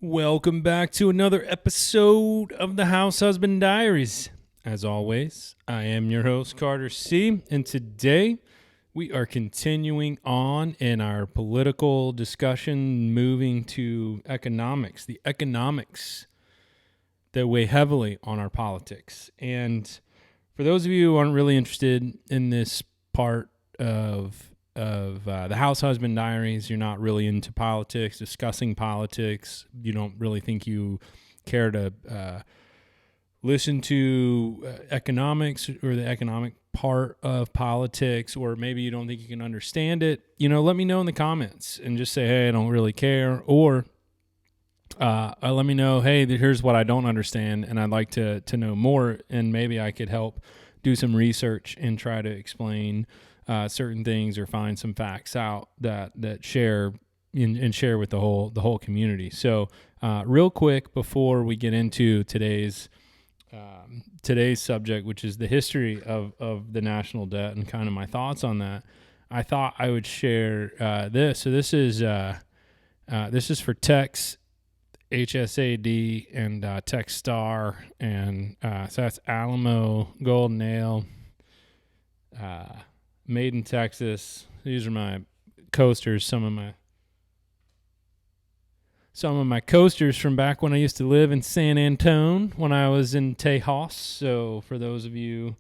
Welcome back to another episode of the House Husband Diaries. As always, I am your host, Carter C., and today we are continuing on in our political discussion, moving to economics, the economics that weigh heavily on our politics. And for those of you who aren't really interested in this part of the House Husband Diaries, you're not really into politics, discussing politics. You don't really think you care to listen to economics or the economic part of politics, or maybe you don't think you can understand it. Let me know in the comments and just say, hey, I don't really care. Or let me know, hey, here's what I don't understand, and I'd like to know more, and maybe I could help do some research and try to explain certain things or find some facts out that share and share with the whole community. So real quick before we get into today's subject, which is the history of the national debt and kind of my thoughts on that, I thought I would share this. So this is for Tex, HSAD, and Techstar, and so that's Alamo, Golden Ale, made in Texas. These are my coasters, some of my coasters from back when I used to live in San Antone when I was in Tejas. So for those of you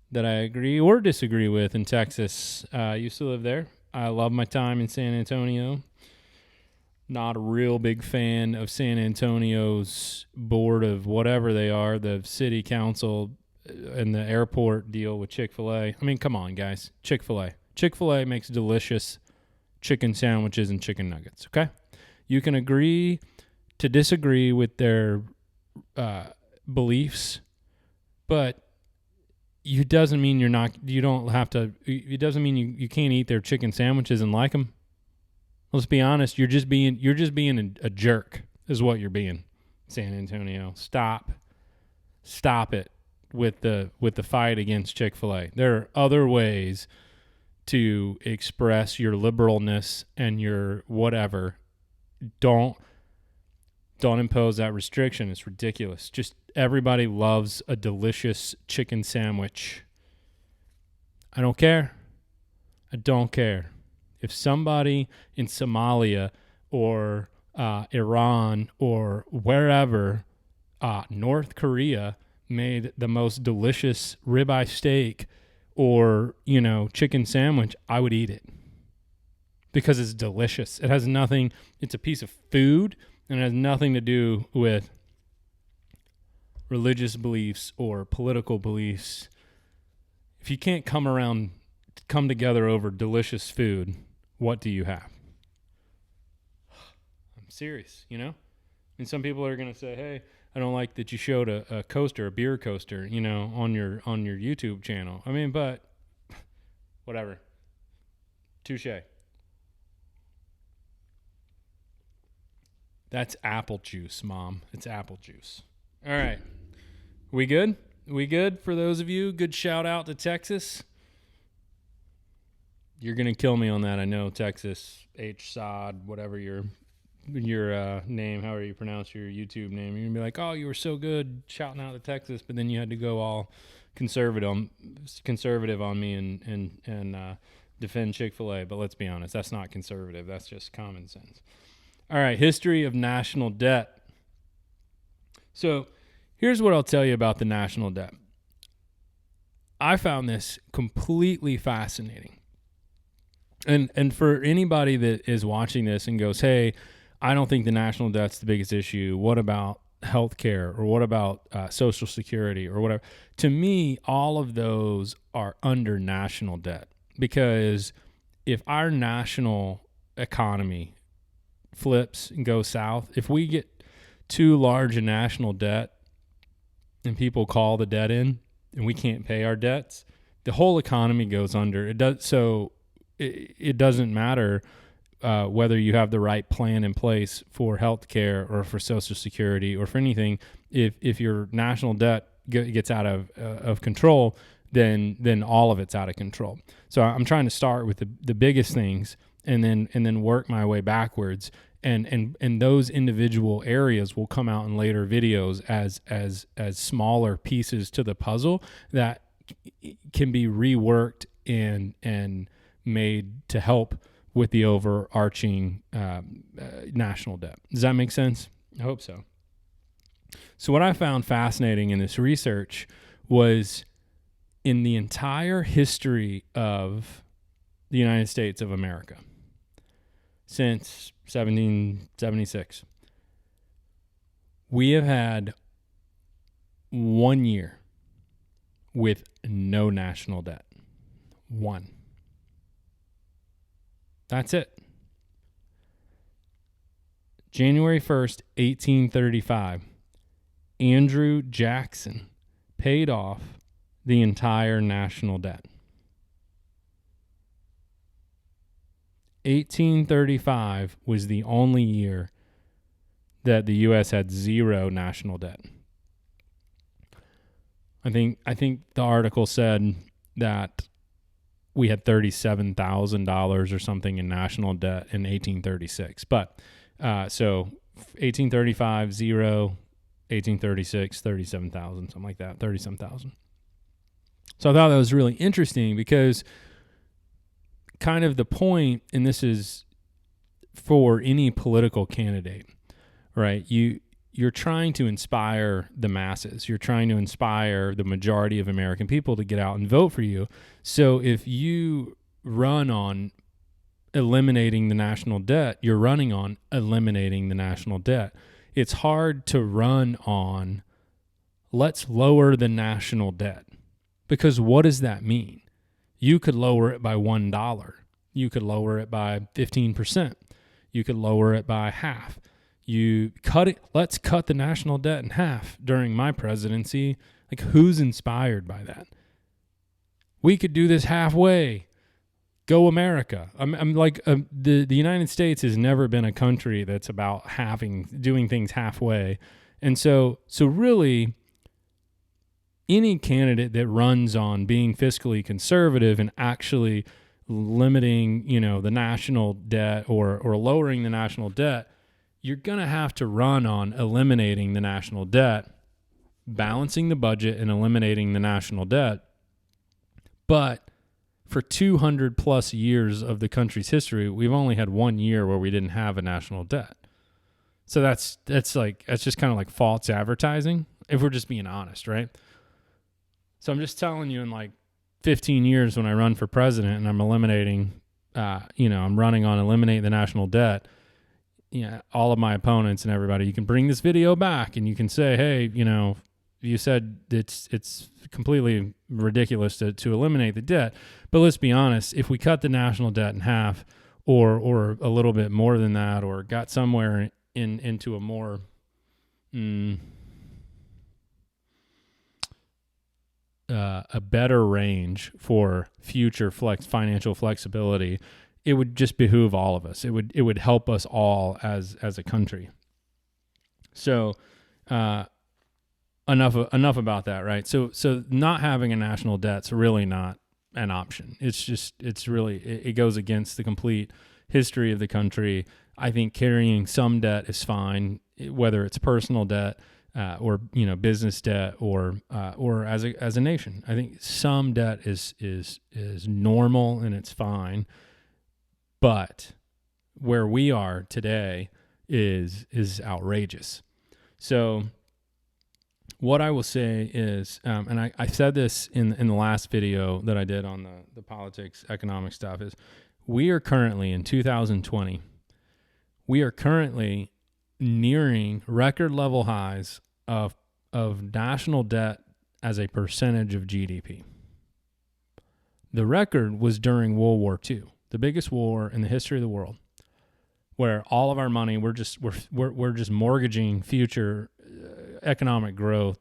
that I agree or disagree with in Texas, I used to live there. I love my time in San Antonio. Not a real big fan of San Antonio's board of whatever they are, the city council and the airport deal with Chick-fil-A. I mean, come on, guys. Chick-fil-A. Chick-fil-A makes delicious chicken sandwiches and chicken nuggets, okay? You can agree to disagree with their beliefs, but it doesn't mean it doesn't mean you can't eat their chicken sandwiches and like them. Let's be honest, you're just being a jerk is what you're being, San Antonio. Stop it with the fight against Chick-fil-A. There are other ways to express your liberalness and your whatever. Don't impose that restriction. It's ridiculous. Just everybody loves a delicious chicken sandwich. I don't care. If somebody in Somalia or Iran or wherever, North Korea, made the most delicious ribeye steak or, chicken sandwich, I would eat it because it's delicious. It has nothing, it's a piece of food, and it has nothing to do with religious beliefs or political beliefs. If you can't come together over delicious food, what do you have? I'm serious, And some people are going to say, hey, I don't like that you showed a coaster, a beer coaster, on your YouTube channel. I mean, but whatever. Touche. That's apple juice, Mom. It's apple juice. All right. We good? For those of you? Good shout out to Texas. You're going to kill me on that. I know, Texas, HSOD, whatever your name, however you pronounce your YouTube name. You're going to be like, oh, you were so good shouting out to Texas, but then you had to go all conservative on me and defend Chick-fil-A. But let's be honest, that's not conservative. That's just common sense. All right, history of national debt. So here's what I'll tell you about the national debt. I found this completely fascinating. And for anybody that is watching this and goes, hey, I don't think the national debt's the biggest issue. What about healthcare, or what about Social Security, or whatever? To me, all of those are under national debt, because if our national economy flips and goes south, if we get too large a national debt and people call the debt in and we can't pay our debts, the whole economy goes under. It doesn't matter whether you have the right plan in place for healthcare or for Social Security or for anything. If your national debt gets out of control, then all of it's out of control. So I'm trying to start with the biggest things and then work my way backwards and those individual areas will come out in later videos as smaller pieces to the puzzle that can be reworked and made to help with the overarching national debt. Does that make sense? I hope so. So what I found fascinating in this research was in the entire history of the United States of America since 1776, we have had 1 year with no national debt. One. That's it. January 1st, 1835, Andrew Jackson paid off the entire national debt. 1835 was the only year that the U.S. had zero national debt. I think the article said that we had $37,000 or something in national debt in 1836. But so 1835, zero, 1836, 37,000, something like that, 30-some thousand. So I thought that was really interesting because kind of the point, and this is for any political candidate, right? You're trying to inspire the masses. You're trying to inspire the majority of American people to get out and vote for you. So if you run on eliminating the national debt, you're running on eliminating the national debt. It's hard to run on let's lower the national debt, because what does that mean? You could lower it by $1. You could lower it by 15%. You could lower it by half. You cut it. Let's cut the national debt in half during my presidency. Like, who's inspired by that? We could do this halfway. Go America. I'm like, the United States has never been a country that's about doing things halfway. And so really, any candidate that runs on being fiscally conservative and actually limiting, the national debt or lowering the national debt, you're going to have to run on eliminating the national debt, balancing the budget and eliminating the national debt. But for 200 plus years of the country's history, we've only had 1 year where we didn't have a national debt. So that's just kind of like false advertising, if we're just being honest, right? So I'm just telling you, in like 15 years when I run for president and I'm eliminating, I'm running on eliminate the national debt, all of my opponents and everybody, you can bring this video back and you can say, hey, you said it's completely ridiculous to eliminate the debt. But let's be honest, if we cut the national debt in half or a little bit more than that, or got somewhere into a more a better range for future financial flexibility, it would just behoove all of us. It would help us all as a country. So enough about that, right? So not having a national debt's really not an option. It goes against the complete history of the country. I think carrying some debt is fine, whether it's personal debt or business debt or as a nation. I think some debt is normal and it's fine. But where we are today is outrageous. So what I will say is, and I said this in the last video that I did on the politics, economic stuff, is we are currently in 2020. We are currently nearing record level highs of national debt as a percentage of GDP. The record was during World War II, the biggest war in the history of the world, where all of our money we're just mortgaging future economic growth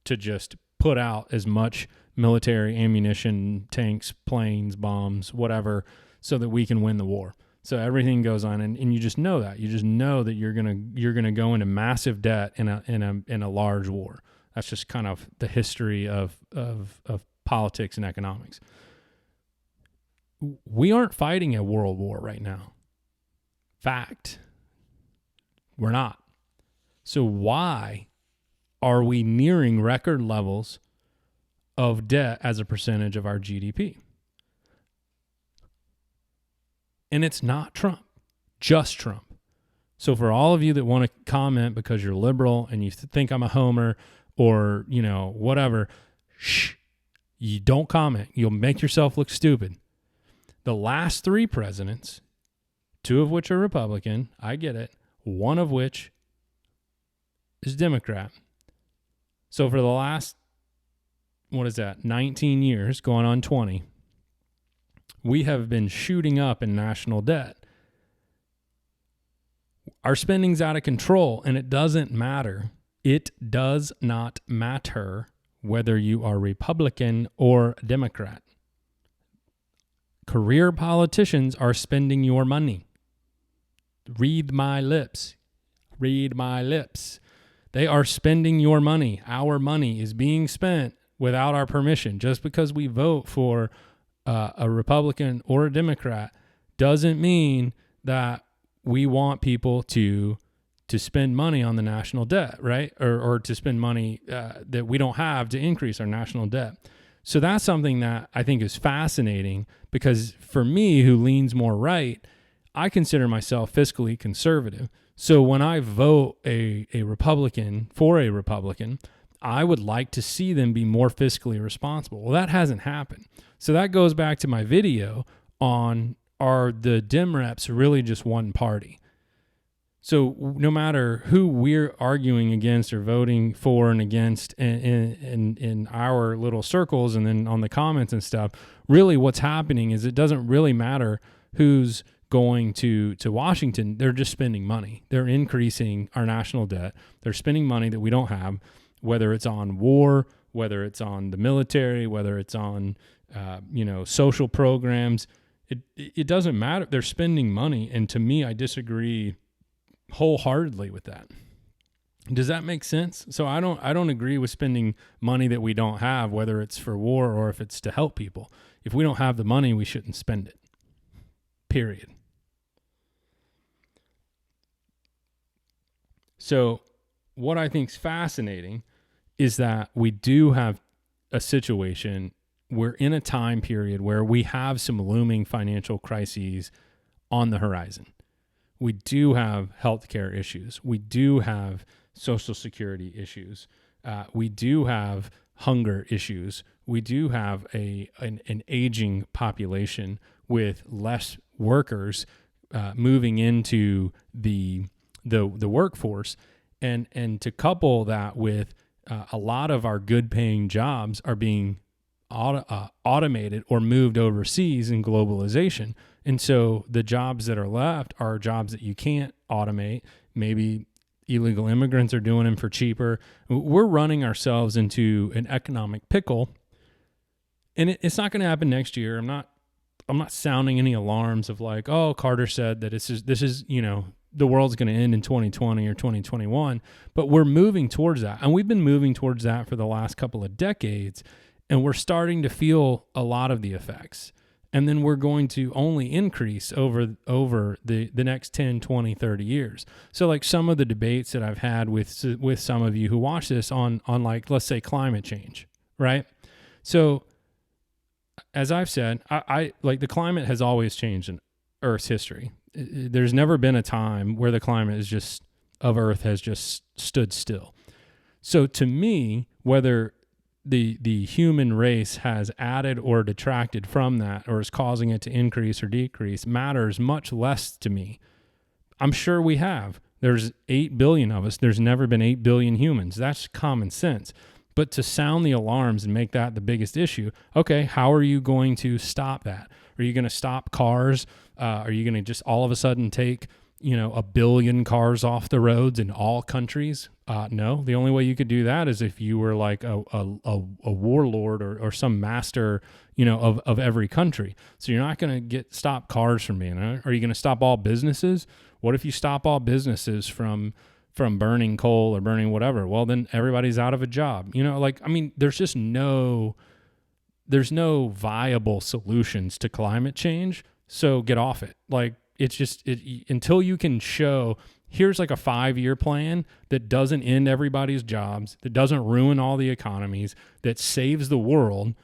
to just put out as much military ammunition, tanks, planes, bombs, whatever, so that we can win the war. So everything goes on, and you just know that. You just know that you're gonna go into massive debt in a large war. That's just kind of the history of politics and economics. We aren't fighting a world war right now. Fact. We're not. So why are we nearing record levels of debt as a percentage of our GDP? And it's not Trump, just Trump. So for all of you that want to comment because you're liberal and you think I'm a homer or, whatever, you don't comment. You'll make yourself look stupid. The last 3 presidents, 2 of which are Republican, I get it, 1 of which is Democrat. So for the last, 19 years, going on 20, we have been shooting up in national debt. Our spending's out of control, and it doesn't matter. It does not matter whether you are Republican or Democrat. Career politicians are spending your money. Read my lips. Read my lips. They are spending your money. Our money is being spent without our permission. Just because we vote for a Republican or a Democrat doesn't mean that we want people to spend money on the national debt, right? Or to spend money that we don't have to increase our national debt. So that's something that I think is fascinating because for me, who leans more right, I consider myself fiscally conservative. So when I vote a Republican for a Republican, I would like to see them be more fiscally responsible. Well, that hasn't happened. So that goes back to my video on, are the Dem reps really just one party? So no matter who we're arguing against or voting for and against in our little circles and then on the comments and stuff, really what's happening is it doesn't really matter who's going to Washington. They're just spending money. They're increasing our national debt. They're spending money that we don't have, whether it's on war, whether it's on the military, whether it's on social programs. It doesn't matter. They're spending money, and to me, I disagree wholeheartedly with that. Does that make sense? So I don't agree with spending money that we don't have, whether it's for war or if it's to help people. If we don't have the money, we shouldn't spend it. Period. So what I think is fascinating is that we do have a situation, we're in a time period where we have some looming financial crises on the horizon. We do have healthcare issues. We do have Social Security issues. We do have hunger issues. We do have an aging population with less workers moving into the workforce, and to couple that with a lot of our good-paying jobs are being automated or moved overseas in globalization. And so the jobs that are left are jobs that you can't automate. Maybe illegal immigrants are doing them for cheaper. We're running ourselves into an economic pickle, and it's not going to happen next year. I'm not sounding any alarms of like, oh, Carter said that this is the world's going to end in 2020 or 2021, but we're moving towards that. And we've been moving towards that for the last couple of decades, and we're starting to feel a lot of the effects. And then we're going to only increase over the next 10, 20, 30 years. So like some of the debates that I've had with some of you who watch this on like, let's say climate change, right? So as I've said, I like the climate has always changed in Earth's history. There's never been a time where the climate of Earth has just stood still. So to me, whether the human race has added or detracted from that or is causing it to increase or decrease matters much less to me. I'm sure we have. There's 8 billion of us. There's never been 8 billion humans. That's common sense. But to sound the alarms and make that the biggest issue, okay, how are you going to stop that? Are you going to stop cars? Are you going to just all of a sudden take, 1 billion cars off the roads in all countries? No, the only way you could do that is if you were like a warlord or some master, of every country. So you're not going to stop cars from being. Are you going to stop all businesses? What if you stop all businesses from burning coal or burning whatever? Well, then everybody's out of a job. There's just there's no viable solutions to climate change. So get off it. Like it's just until you can show here's like a 5-year plan that doesn't end everybody's jobs, that doesn't ruin all the economies, that saves the world.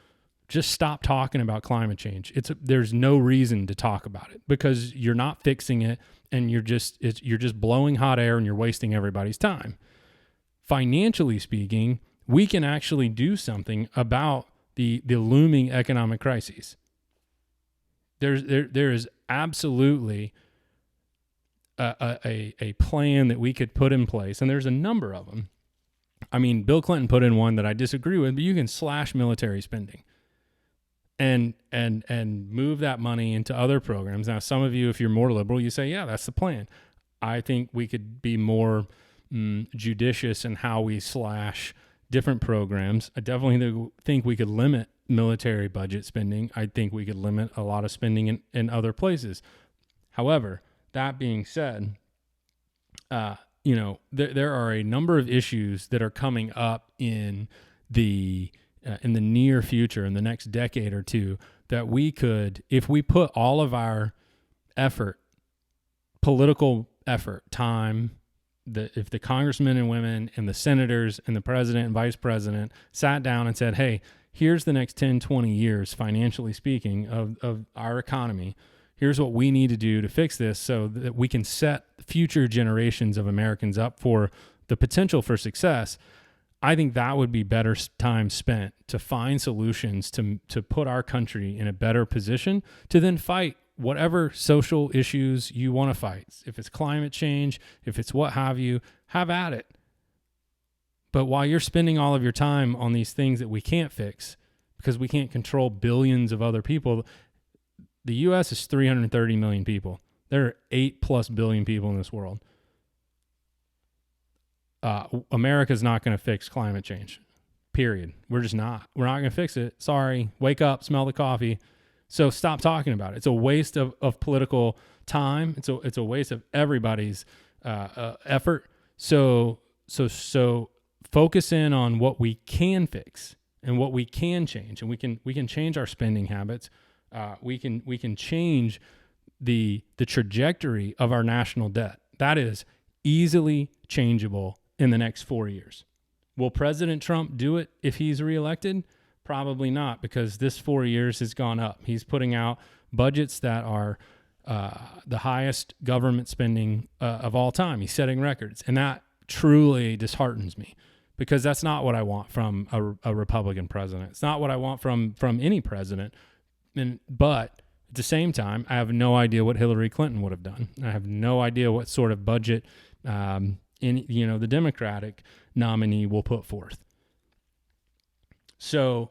Just stop talking about climate change. There's no reason to talk about it because you're not fixing it, and you're just blowing hot air and you're wasting everybody's time. Financially speaking, we can actually do something about the looming economic crises. There is absolutely a plan that we could put in place, and there's a number of them. I mean, Bill Clinton put in one that I disagree with, but you can slash military spending and move that money into other programs. Now, some of you, if you're more liberal, you say, yeah, that's the plan. I think we could be more judicious in how we slash different programs. I definitely think we could limit military budget spending. I think we could limit a lot of spending in other places. However, that being said, there are a number of issues that are coming up in the near future, in the next decade or two, that we could, if we put all of our effort, political effort, time, if the congressmen and women and the senators and the president and vice president sat down and said, hey, here's the next 10, 20 years, financially speaking, of our economy. Here's what we need to do to fix this so that we can set future generations of Americans up for the potential for success. I think that would be better time spent to find solutions to put our country in a better position to then fight whatever social issues you want to fight. If it's climate change, if it's what have you, have at it. But while you're spending all of your time on these things that we can't fix because we can't control billions of other people, the U.S. is 330 million people. There are 8+ billion people in this world. America's not going to fix climate change, period. We're just not. We're not going to fix it. Sorry. Wake up, smell the coffee. So stop talking about it. It's a waste of political time. It's a waste of everybody's effort. So focus in on what we can fix and what we can change, and we can change our spending habits. We can change the trajectory of our national debt. That is easily changeable in the next 4 years. Will President Trump do it if he's reelected? Probably not, because this 4 years has gone up. He's putting out budgets that are the highest government spending of all time. He's setting records, and that truly disheartens me, because that's not what I want from a Republican president. It's not what I want from any president. But at the same time, I have no idea what Hillary Clinton would have done. I have no idea what sort of budget the Democratic nominee will put forth. So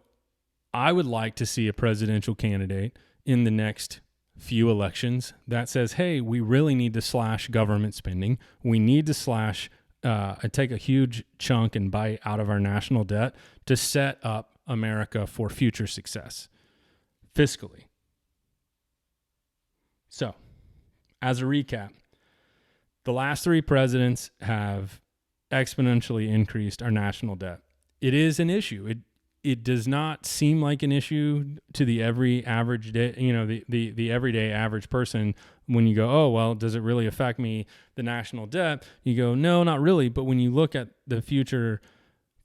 I would like to see a presidential candidate in the next few elections that says, hey, we really need to slash government spending. We need to slash take a huge chunk and bite out of our national debt to set up America for future success fiscally. So, as a recap, the last 3 presidents have exponentially increased our national debt. It is an issue. It does not seem like an issue to the every average day, the everyday average person. When you go, oh, well, does it really affect me, the national debt? You go, no, not really. But when you look at the future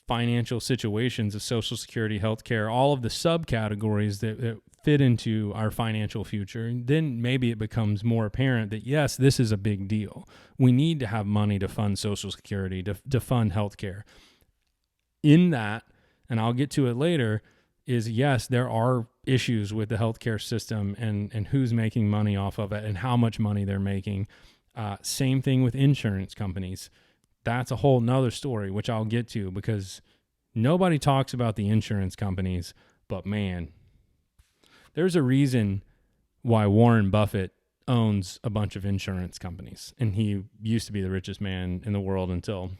financial situations of Social Security, healthcare, all of the subcategories that fit into our financial future, then maybe it becomes more apparent that, yes, this is a big deal. We need to have money to fund Social Security, to fund healthcare. In that, and I'll get to it later, is yes, there are issues with the healthcare system and who's making money off of it and how much money they're making. Same thing with insurance companies. That's a whole nother story, which I'll get to, because nobody talks about the insurance companies, but man, there's a reason why Warren Buffett owns a bunch of insurance companies, and he used to be the richest man in the world until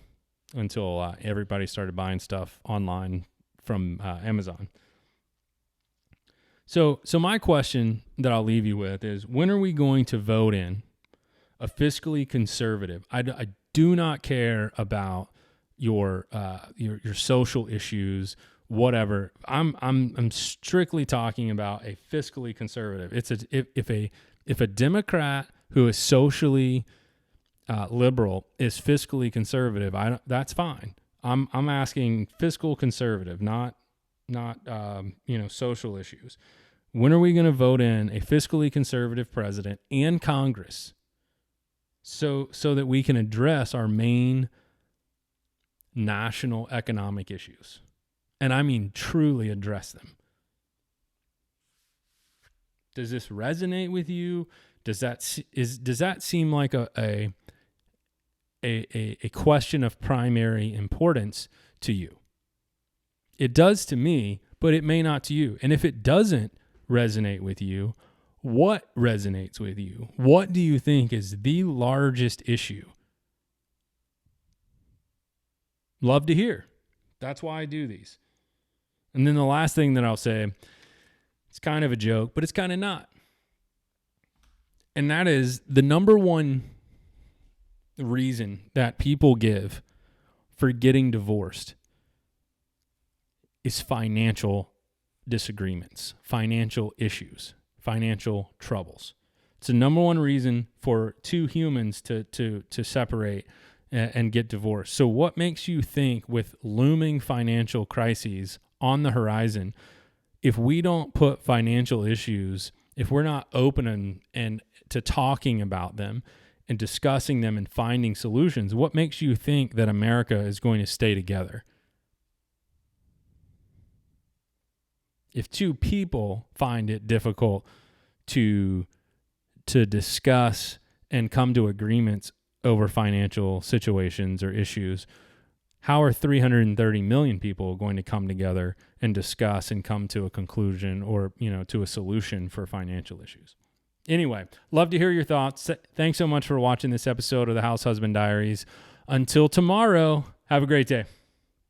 everybody started buying stuff online from Amazon. So my question that I'll leave you with is, when are we going to vote in a fiscally conservative? I do not care about your social issues, whatever. I'm strictly talking about a fiscally conservative. If a Democrat who is socially liberal is fiscally conservative, that's fine. I'm asking fiscal conservative, not social issues. When are we going to vote in a fiscally conservative president and Congress so that we can address our main national economic issues? And I mean truly address them. Does this resonate with you? Does that seem like a question of primary importance to you? It does to me, but it may not to you. And if it doesn't resonate with you, what resonates with you? What do you think is the largest issue? Love to hear. That's why I do these. And then the last thing that I'll say, it's kind of a joke, but it's kind of not. And that is the number one reason that people give for getting divorced is financial disagreements, financial issues, financial troubles. It's the number one reason for two humans to separate and get divorced. So what makes you think, with looming financial crises on the horizon, if we don't put financial issues, if we're not open and to talking about them and discussing them and finding solutions, what makes you think that America is going to stay together? If two people find it difficult to discuss and come to agreements over financial situations or issues, how are 330 million people going to come together and discuss and come to a conclusion or, to a solution for financial issues? Anyway, love to hear your thoughts. Thanks so much for watching this episode of the House Husband Diaries. Until tomorrow, have a great day.